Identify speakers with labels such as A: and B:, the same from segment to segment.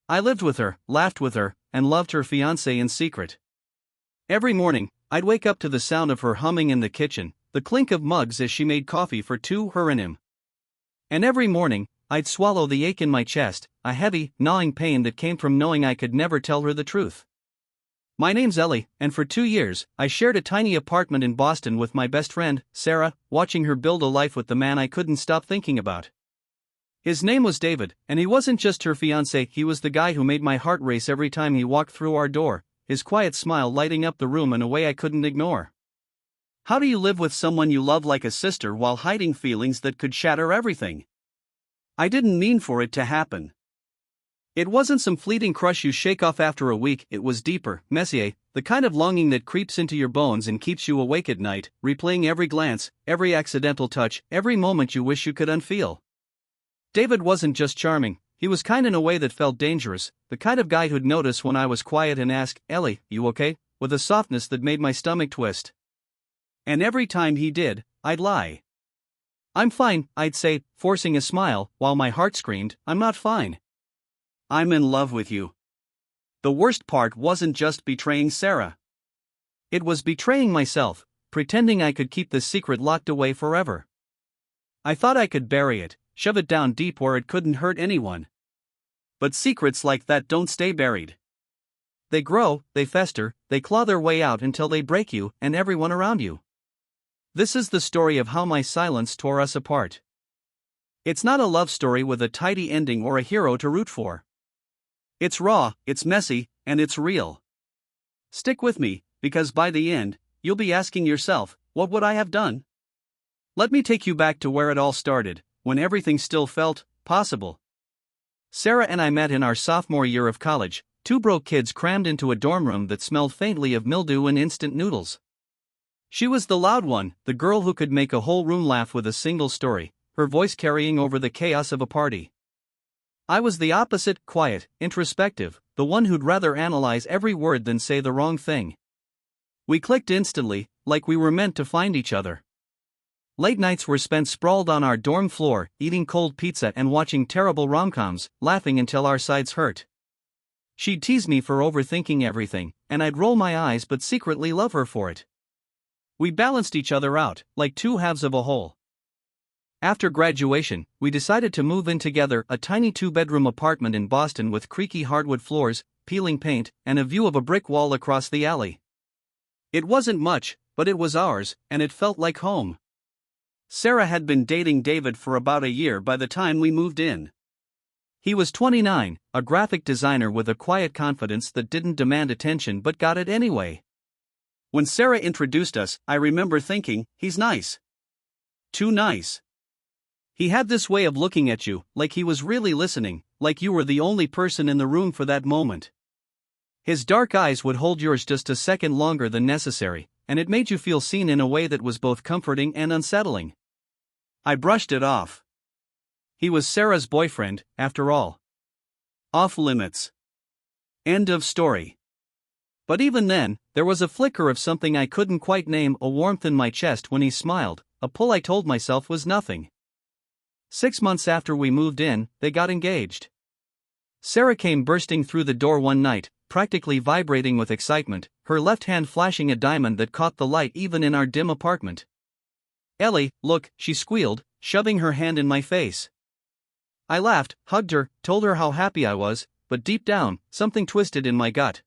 A: I lived with her, laughed with her, and loved her fiancé in secret. Every morning, I'd wake up to the sound of her humming in the kitchen, the clink of mugs as she made coffee for two, her and him. And every morning, I'd swallow the ache in my chest, a heavy, gnawing pain that came from knowing I could never tell her the truth. My name's Ellie, and for 2 years, I shared a tiny apartment in Boston with my best friend, Sarah, watching her build a life with the man I couldn't stop thinking about. His name was David, and he wasn't just her fiancé, he was the guy who made my heart race every time he walked through our door, his quiet smile lighting up the room in a way I couldn't ignore. How do you live with someone you love like a sister while hiding feelings that could shatter everything? I didn't mean for it to happen. It wasn't some fleeting crush you shake off after a week, it was deeper, messier, the kind of longing that creeps into your bones and keeps you awake at night, replaying every glance, every accidental touch, every moment you wish you could unfeel. David wasn't just charming, he was kind in a way that felt dangerous, the kind of guy who'd notice when I was quiet and ask, "Ellie, you okay?" with a softness that made my stomach twist. And every time he did, I'd lie. "I'm fine," I'd say, forcing a smile, while my heart screamed, "I'm not fine. I'm in love with you." The worst part wasn't just betraying Sarah. It was betraying myself, pretending I could keep the secret locked away forever. I thought I could bury it, shove it down deep where it couldn't hurt anyone. But secrets like that don't stay buried. They grow, they fester, they claw their way out until they break you and everyone around you. This is the story of how my silence tore us apart. It's not a love story with a tidy ending or a hero to root for. It's raw, it's messy, and it's real. Stick with me, because by the end, you'll be asking yourself, what would I have done? Let me take you back to where it all started, when everything still felt possible. Sarah and I met in our sophomore year of college, two broke kids crammed into a dorm room that smelled faintly of mildew and instant noodles. She was the loud one, the girl who could make a whole room laugh with a single story, her voice carrying over the chaos of a party. I was the opposite, quiet, introspective, the one who'd rather analyze every word than say the wrong thing. We clicked instantly, like we were meant to find each other. Late nights were spent sprawled on our dorm floor, eating cold pizza and watching terrible rom-coms, laughing until our sides hurt. She'd tease me for overthinking everything, and I'd roll my eyes but secretly love her for it. We balanced each other out, like two halves of a whole. After graduation, we decided to move in together, a tiny 2-bedroom apartment in Boston with creaky hardwood floors, peeling paint, and a view of a brick wall across the alley. It wasn't much, but it was ours, and it felt like home. Sarah had been dating David for about a year by the time we moved in. He was 29, a graphic designer with a quiet confidence that didn't demand attention but got it anyway. When Sarah introduced us, I remember thinking, he's nice. Too nice. He had this way of looking at you, like he was really listening, like you were the only person in the room for that moment. His dark eyes would hold yours just a second longer than necessary, and it made you feel seen in a way that was both comforting and unsettling. I brushed it off. He was Sarah's boyfriend, after all. Off limits. End of story. But even then, there was a flicker of something I couldn't quite name, a warmth in my chest when he smiled, a pull I told myself was nothing. 6 months after we moved in, they got engaged. Sarah came bursting through the door one night, practically vibrating with excitement, her left hand flashing a diamond that caught the light even in our dim apartment. "Ellie, look," she squealed, shoving her hand in my face. I laughed, hugged her, told her how happy I was, but deep down, something twisted in my gut.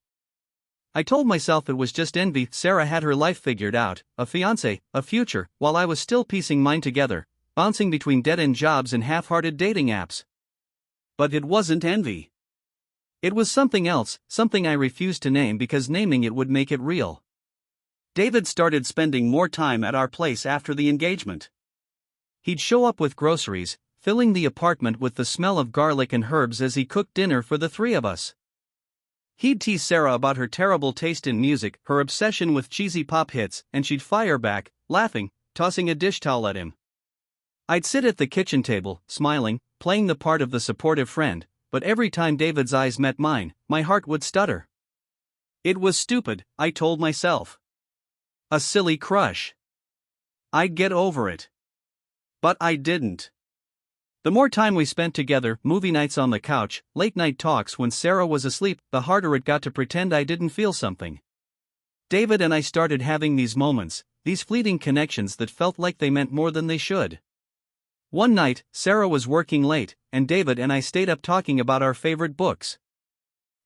A: I told myself it was just envy. Sarah had her life figured out, a fiancé, a future, while I was still piecing mine together, bouncing between dead-end jobs and half-hearted dating apps. But it wasn't envy. It was something else, something I refused to name because naming it would make it real. David started spending more time at our place after the engagement. He'd show up with groceries, filling the apartment with the smell of garlic and herbs as he cooked dinner for the three of us. He'd tease Sarah about her terrible taste in music, her obsession with cheesy pop hits, and she'd fire back, laughing, tossing a dish towel at him. I'd sit at the kitchen table, smiling, playing the part of the supportive friend, but every time David's eyes met mine, my heart would stutter. It was stupid, I told myself. A silly crush. I'd get over it. But I didn't. The more time we spent together, movie nights on the couch, late night talks when Sarah was asleep, the harder it got to pretend I didn't feel something. David and I started having these moments, these fleeting connections that felt like they meant more than they should. One night, Sarah was working late, and David and I stayed up talking about our favorite books.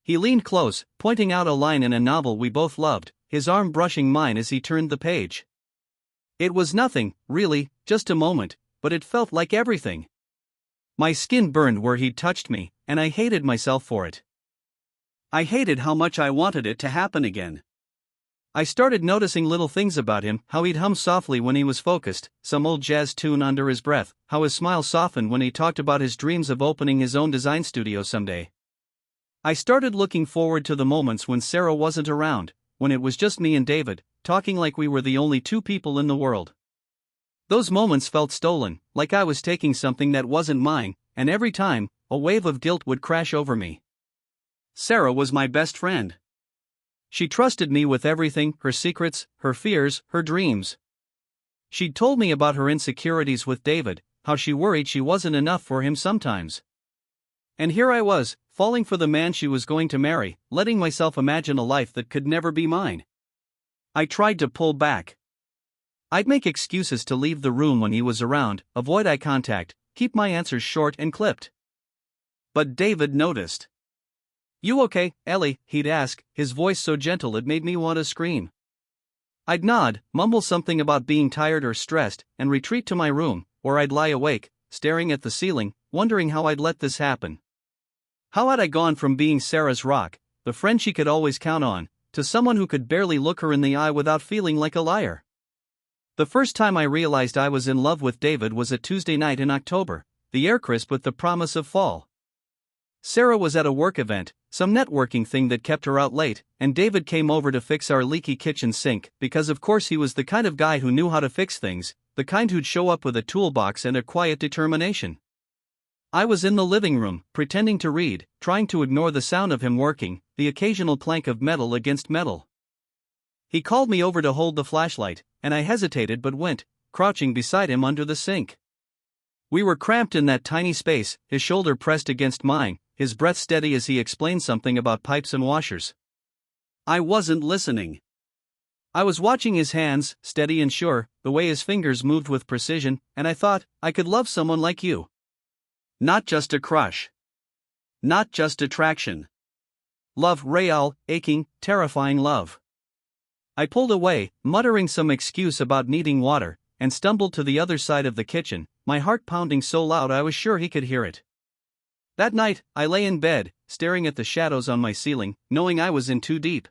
A: He leaned close, pointing out a line in a novel we both loved, his arm brushing mine as he turned the page. It was nothing, really, just a moment, but it felt like everything. My skin burned where he'd touched me, and I hated myself for it. I hated how much I wanted it to happen again. I started noticing little things about him, how he'd hum softly when he was focused, some old jazz tune under his breath, how his smile softened when he talked about his dreams of opening his own design studio someday. I started looking forward to the moments when Sarah wasn't around, when it was just me and David, talking like we were the only two people in the world. Those moments felt stolen, like I was taking something that wasn't mine, and every time, a wave of guilt would crash over me. Sarah was my best friend. She trusted me with everything, her secrets, her fears, her dreams. She'd told me about her insecurities with David, how she worried she wasn't enough for him sometimes. And here I was, falling for the man she was going to marry, letting myself imagine a life that could never be mine. I tried to pull back. I'd make excuses to leave the room when he was around, avoid eye contact, keep my answers short and clipped. But David noticed. "You okay, Ellie?" he'd ask, his voice so gentle it made me want to scream. I'd nod, mumble something about being tired or stressed, and retreat to my room, where I'd lie awake, staring at the ceiling, wondering how I'd let this happen. How had I gone from being Sarah's rock, the friend she could always count on, to someone who could barely look her in the eye without feeling like a liar? The first time I realized I was in love with David was a Tuesday night in October, the air crisp with the promise of fall. Sarah was at a work event, some networking thing that kept her out late, and David came over to fix our leaky kitchen sink, because of course he was the kind of guy who knew how to fix things, the kind who'd show up with a toolbox and a quiet determination. I was in the living room, pretending to read, trying to ignore the sound of him working, the occasional clank of metal against metal. He called me over to hold the flashlight, and I hesitated but went, crouching beside him under the sink. We were cramped in that tiny space, his shoulder pressed against mine, his breath steady as he explained something about pipes and washers. I wasn't listening. I was watching his hands, steady and sure, the way his fingers moved with precision, and I thought, I could love someone like you. Not just a crush. Not just attraction. Love, real, aching, terrifying love. I pulled away, muttering some excuse about needing water, and stumbled to the other side of the kitchen, my heart pounding so loud I was sure he could hear it. That night, I lay in bed, staring at the shadows on my ceiling, knowing I was in too deep.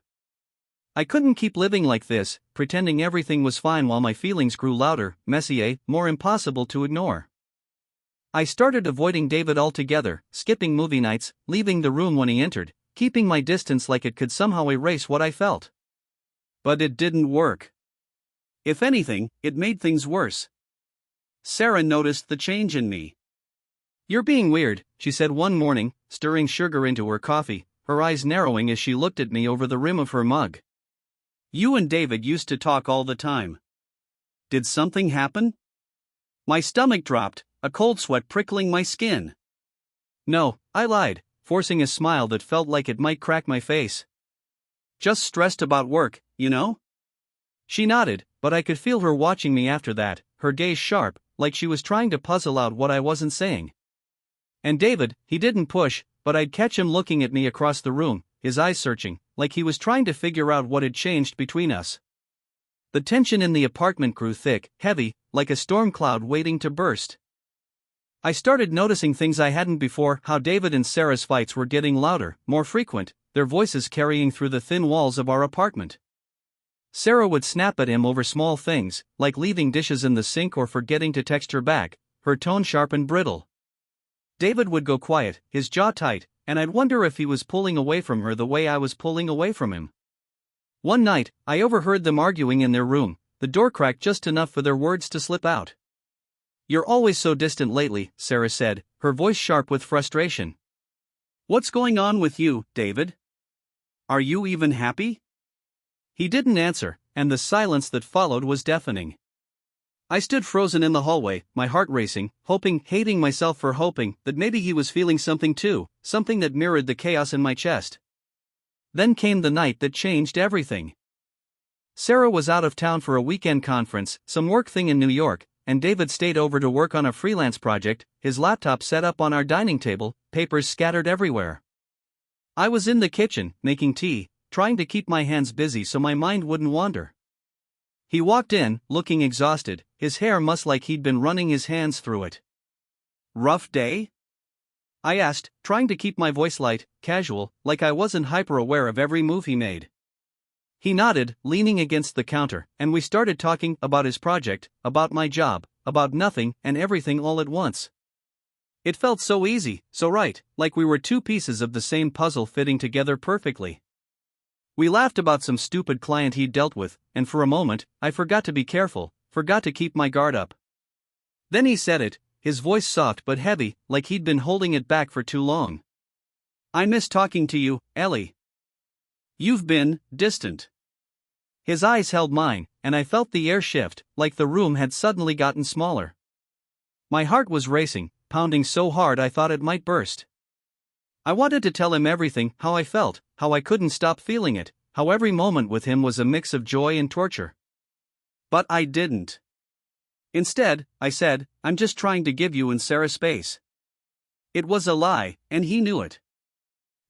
A: I couldn't keep living like this, pretending everything was fine while my feelings grew louder, messier, more impossible to ignore. I started avoiding David altogether, skipping movie nights, leaving the room when he entered, keeping my distance like it could somehow erase what I felt. But it didn't work. If anything, it made things worse. Sarah noticed the change in me. "You're being weird," she said one morning, stirring sugar into her coffee, her eyes narrowing as she looked at me over the rim of her mug. "You and David used to talk all the time. Did something happen?" My stomach dropped, a cold sweat prickling my skin. "No," I lied, forcing a smile that felt like it might crack my face. "Just stressed about work, you know?" She nodded, but I could feel her watching me after that, her gaze sharp, like she was trying to puzzle out what I wasn't saying. And David, he didn't push, but I'd catch him looking at me across the room, his eyes searching, like he was trying to figure out what had changed between us. The tension in the apartment grew thick, heavy, like a storm cloud waiting to burst. I started noticing things I hadn't before, how David and Sarah's fights were getting louder, more frequent, their voices carrying through the thin walls of our apartment. Sarah would snap at him over small things, like leaving dishes in the sink or forgetting to text her back, her tone sharp and brittle. David would go quiet, his jaw tight, and I'd wonder if he was pulling away from her the way I was pulling away from him. One night, I overheard them arguing in their room, the door cracked just enough for their words to slip out. "You're always so distant lately," Sarah said, her voice sharp with frustration. "What's going on with you, David? Are you even happy?" He didn't answer, and the silence that followed was deafening. I stood frozen in the hallway, my heart racing, hating myself for hoping that maybe he was feeling something too, something that mirrored the chaos in my chest. Then came the night that changed everything. Sarah was out of town for a weekend conference, some work thing in New York, and David stayed over to work on a freelance project, his laptop set up on our dining table, papers scattered everywhere. I was in the kitchen, making tea, trying to keep my hands busy so my mind wouldn't wander. He walked in, looking exhausted, his hair mussed like he'd been running his hands through it. "Rough day?" I asked, trying to keep my voice light, casual, like I wasn't hyper-aware of every move he made. He nodded, leaning against the counter, and we started talking about his project, about my job, about nothing and everything all at once. It felt so easy, so right, like we were two pieces of the same puzzle fitting together perfectly. We laughed about some stupid client he'd dealt with, and for a moment, I forgot to be careful, forgot to keep my guard up. Then he said it, his voice soft but heavy, like he'd been holding it back for too long. "I miss talking to you, Ellie. You've been distant." His eyes held mine, and I felt the air shift, like the room had suddenly gotten smaller. My heart was racing, pounding so hard I thought it might burst. I wanted to tell him everything, how I felt, how I couldn't stop feeling it, how every moment with him was a mix of joy and torture. But I didn't. Instead, I said, "I'm just trying to give you and Sarah space." It was a lie, and he knew it.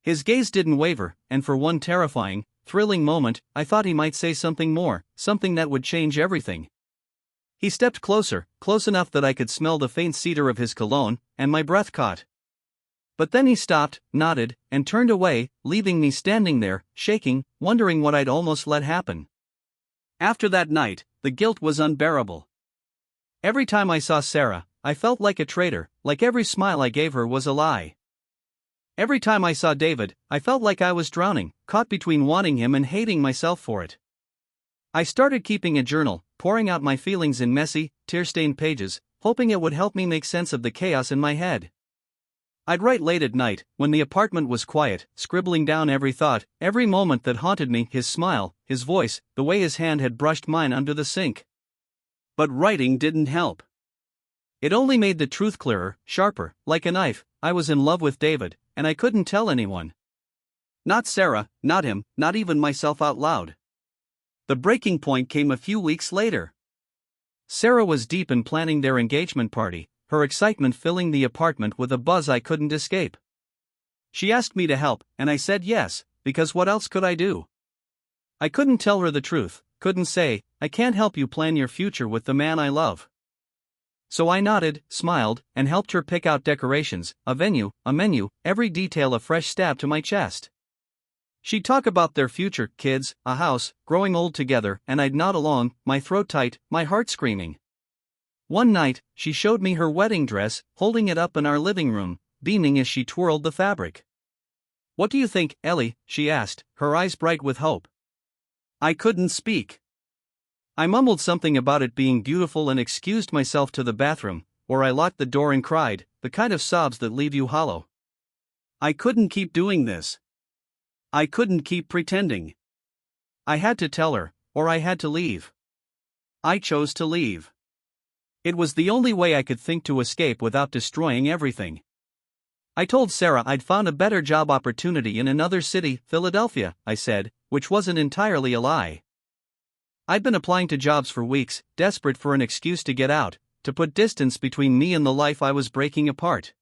A: His gaze didn't waver, and for one terrifying, thrilling moment, I thought he might say something more, something that would change everything. He stepped closer, close enough that I could smell the faint cedar of his cologne, and my breath caught. But then he stopped, nodded, and turned away, leaving me standing there, shaking, wondering what I'd almost let happen. After that night, the guilt was unbearable. Every time I saw Sarah, I felt like a traitor, like every smile I gave her was a lie. Every time I saw David, I felt like I was drowning, caught between wanting him and hating myself for it. I started keeping a journal, pouring out my feelings in messy, tear-stained pages, hoping it would help me make sense of the chaos in my head. I'd write late at night, when the apartment was quiet, scribbling down every thought, every moment that haunted me, his smile, his voice, the way his hand had brushed mine under the sink. But writing didn't help. It only made the truth clearer, sharper, like a knife. I was in love with David, and I couldn't tell anyone. Not Sarah, not him, not even myself out loud. The breaking point came a few weeks later. Sarah was deep in planning their engagement party, her excitement filling the apartment with a buzz I couldn't escape. She asked me to help, and I said yes, because what else could I do? I couldn't tell her the truth, couldn't say, "I can't help you plan your future with the man I love." So I nodded, smiled, and helped her pick out decorations, a venue, a menu, every detail a fresh stab to my chest. She'd talk about their future, kids, a house, growing old together, and I'd nod along, my throat tight, my heart screaming. One night, she showed me her wedding dress, holding it up in our living room, beaming as she twirled the fabric. "What do you think, Ellie?" she asked, her eyes bright with hope. I couldn't speak. I mumbled something about it being beautiful and excused myself to the bathroom, where I locked the door and cried, the kind of sobs that leave you hollow. I couldn't keep doing this. I couldn't keep pretending. I had to tell her, or I had to leave. I chose to leave. It was the only way I could think to escape without destroying everything. I told Sarah I'd found a better job opportunity in another city, Philadelphia, I said, which wasn't entirely a lie. I'd been applying to jobs for weeks, desperate for an excuse to get out, to put distance between me and the life I was breaking apart.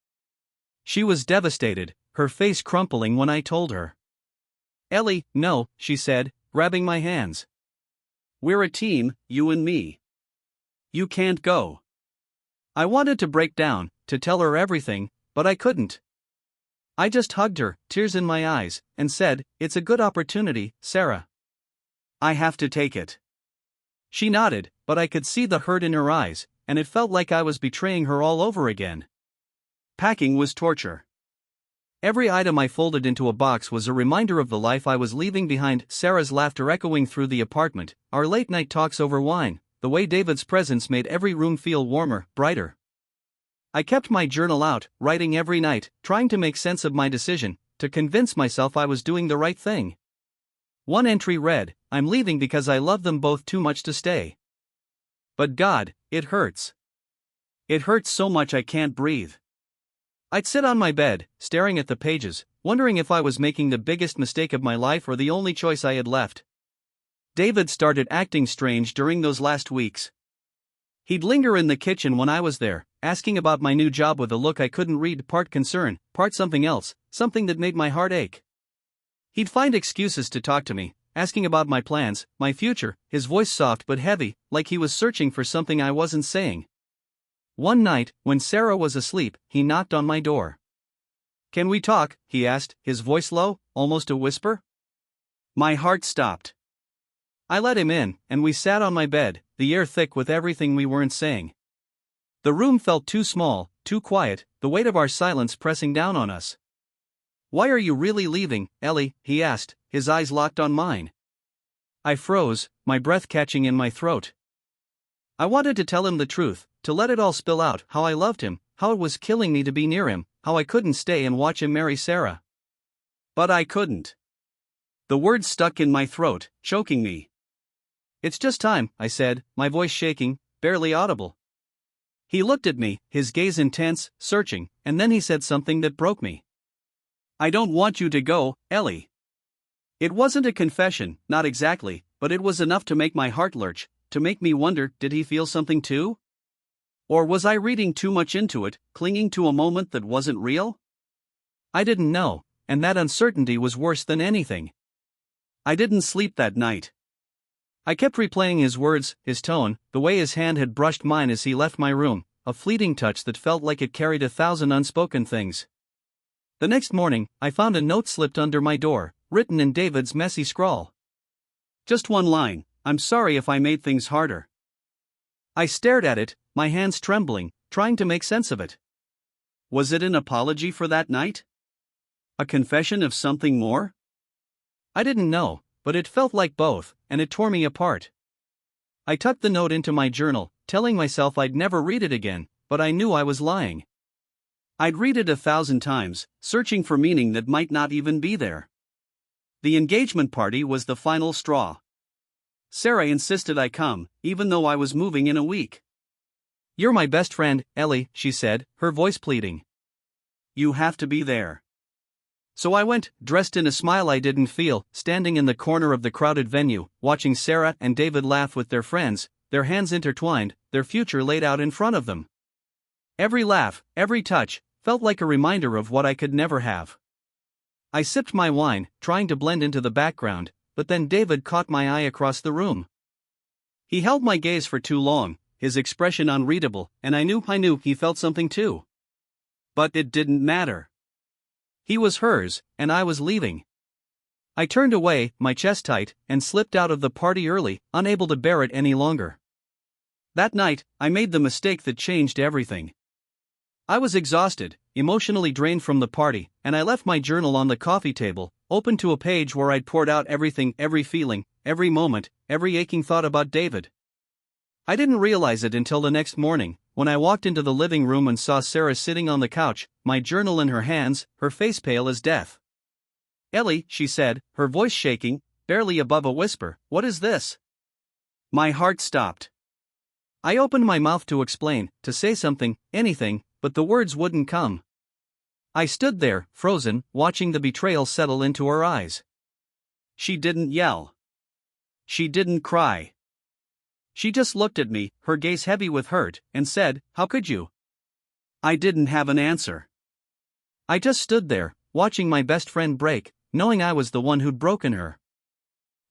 A: She was devastated, her face crumpling when I told her. "Ellie, no," she said, grabbing my hands. "We're a team, you and me. You can't go." I wanted to break down, to tell her everything, but I couldn't. I just hugged her, tears in my eyes, and said, "It's a good opportunity, Sarah. I have to take it." She nodded, but I could see the hurt in her eyes, and it felt like I was betraying her all over again. Packing was torture. Every item I folded into a box was a reminder of the life I was leaving behind, Sarah's laughter echoing through the apartment, our late-night talks over wine, the way David's presence made every room feel warmer, brighter. I kept my journal out, writing every night, trying to make sense of my decision, to convince myself I was doing the right thing. One entry read, "I'm leaving because I love them both too much to stay." But God, It hurts. It hurts so much I can't breathe. I'd sit on my bed, staring at the pages, wondering if I was making the biggest mistake of my life or the only choice I had left. David started acting strange during those last weeks. He'd linger in the kitchen when I was there, asking about my new job with a look I couldn't read, part concern, part something else, something that made my heart ache. He'd find excuses to talk to me, asking about my plans, my future, his voice soft but heavy, like he was searching for something I wasn't saying. One night, when Sarah was asleep, he knocked on my door. "Can we talk?" he asked, his voice low, almost a whisper. My heart stopped. I let him in, and we sat on my bed, the air thick with everything we weren't saying. The room felt too small, too quiet, the weight of our silence pressing down on us. "Why are you really leaving, Ellie?" he asked, his eyes locked on mine. I froze, my breath catching in my throat. I wanted to tell him the truth, to let it all spill out, how I loved him, how it was killing me to be near him, how I couldn't stay and watch him marry Sarah. But I couldn't. The words stuck in my throat, choking me. "It's just time," I said, my voice shaking, barely audible. He looked at me, his gaze intense, searching, and then he said something that broke me. "I don't want you to go, Ellie." It wasn't a confession, not exactly, but it was enough to make my heart lurch, to make me wonder, did he feel something too? Or was I reading too much into it, clinging to a moment that wasn't real? I didn't know, and that uncertainty was worse than anything. I didn't sleep that night. I kept replaying his words, his tone, the way his hand had brushed mine as he left my room, a fleeting touch that felt like it carried 1,000 unspoken things. The next morning, I found a note slipped under my door, written in David's messy scrawl. Just one line: "I'm sorry if I made things harder." I stared at it, my hands trembling, trying to make sense of it. Was it an apology for that night? A confession of something more? I didn't know, but it felt like both, and it tore me apart. I tucked the note into my journal, telling myself I'd never read it again, but I knew I was lying. I'd read it 1,000 times, searching for meaning that might not even be there. The engagement party was the final straw. Sarah insisted I come, even though I was moving in a week. "You're my best friend, Ellie," she said, her voice pleading. "You have to be there." So I went, dressed in a smile I didn't feel, standing in the corner of the crowded venue, watching Sarah and David laugh with their friends, their hands intertwined, their future laid out in front of them. Every laugh, every touch, felt like a reminder of what I could never have. I sipped my wine, trying to blend into the background, but then David caught my eye across the room. He held my gaze for too long, his expression unreadable, and I knew he felt something too. But it didn't matter. He was hers, and I was leaving. I turned away, my chest tight, and slipped out of the party early, unable to bear it any longer. That night, I made the mistake that changed everything. I was exhausted, emotionally drained from the party, and I left my journal on the coffee table, open to a page where I'd poured out everything, every feeling, every moment, every aching thought about David. I didn't realize it until the next morning, when I walked into the living room and saw Sarah sitting on the couch, my journal in her hands, her face pale as death. "Ellie," she said, her voice shaking, barely above a whisper, "what is this?" My heart stopped. I opened my mouth to explain, to say something, anything, but the words wouldn't come. I stood there, frozen, watching the betrayal settle into her eyes. She didn't yell. She didn't cry. She just looked at me, her gaze heavy with hurt, and said, "How could you?" I didn't have an answer. I just stood there, watching my best friend break, knowing I was the one who'd broken her.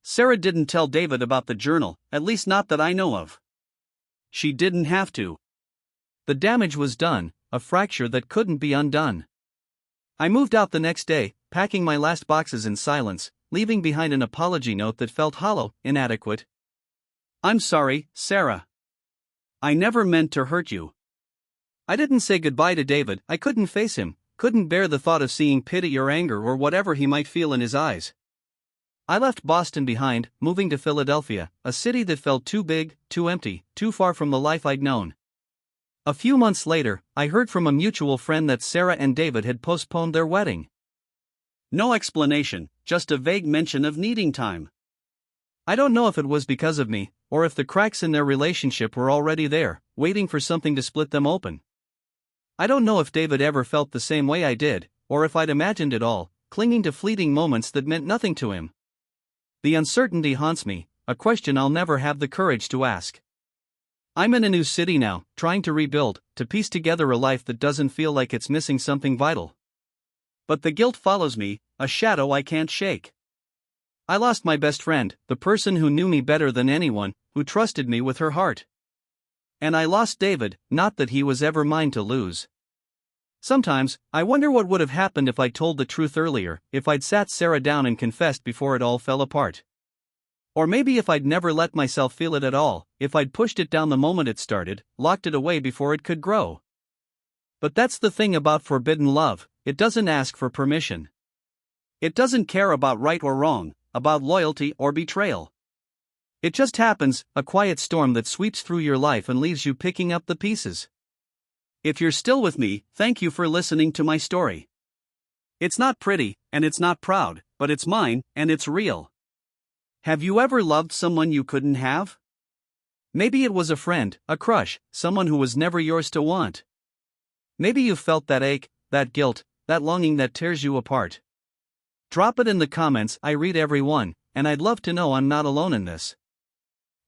A: Sarah didn't tell David about the journal, at least not that I know of. She didn't have to. The damage was done, a fracture that couldn't be undone. I moved out the next day, packing my last boxes in silence, leaving behind an apology note that felt hollow, inadequate. "I'm sorry, Sarah. I never meant to hurt you." I didn't say goodbye to David. I couldn't face him, couldn't bear the thought of seeing pity or anger or whatever he might feel in his eyes. I left Boston behind, moving to Philadelphia, a city that felt too big, too empty, too far from the life I'd known. A few months later, I heard from a mutual friend that Sarah and David had postponed their wedding. No explanation, just a vague mention of needing time. I don't know if it was because of me, or if the cracks in their relationship were already there, waiting for something to split them open. I don't know if David ever felt the same way I did, or if I'd imagined it all, clinging to fleeting moments that meant nothing to him. The uncertainty haunts me, a question I'll never have the courage to ask. I'm in a new city now, trying to rebuild, to piece together a life that doesn't feel like it's missing something vital. But the guilt follows me, a shadow I can't shake. I lost my best friend, the person who knew me better than anyone, who trusted me with her heart. And I lost David, not that he was ever mine to lose. Sometimes, I wonder what would have happened if I'd told the truth earlier, if I'd sat Sarah down and confessed before it all fell apart. Or maybe if I'd never let myself feel it at all, if I'd pushed it down the moment it started, locked it away before it could grow. But that's the thing about forbidden love, it doesn't ask for permission. It doesn't care about right or wrong, about loyalty or betrayal. It just happens, a quiet storm that sweeps through your life and leaves you picking up the pieces. If you're still with me, thank you for listening to my story. It's not pretty, and it's not proud, but it's mine, and it's real. Have you ever loved someone you couldn't have? Maybe it was a friend, a crush, someone who was never yours to want. Maybe you felt that ache, that guilt, that longing that tears you apart. Drop it in the comments, I read every one, and I'd love to know I'm not alone in this.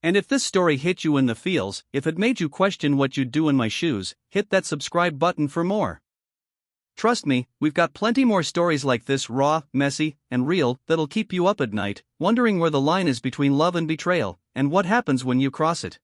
A: And if this story hit you in the feels, if it made you question what you'd do in my shoes, hit that subscribe button for more. Trust me, we've got plenty more stories like this, raw, messy, and real, that'll keep you up at night, wondering where the line is between love and betrayal, and what happens when you cross it.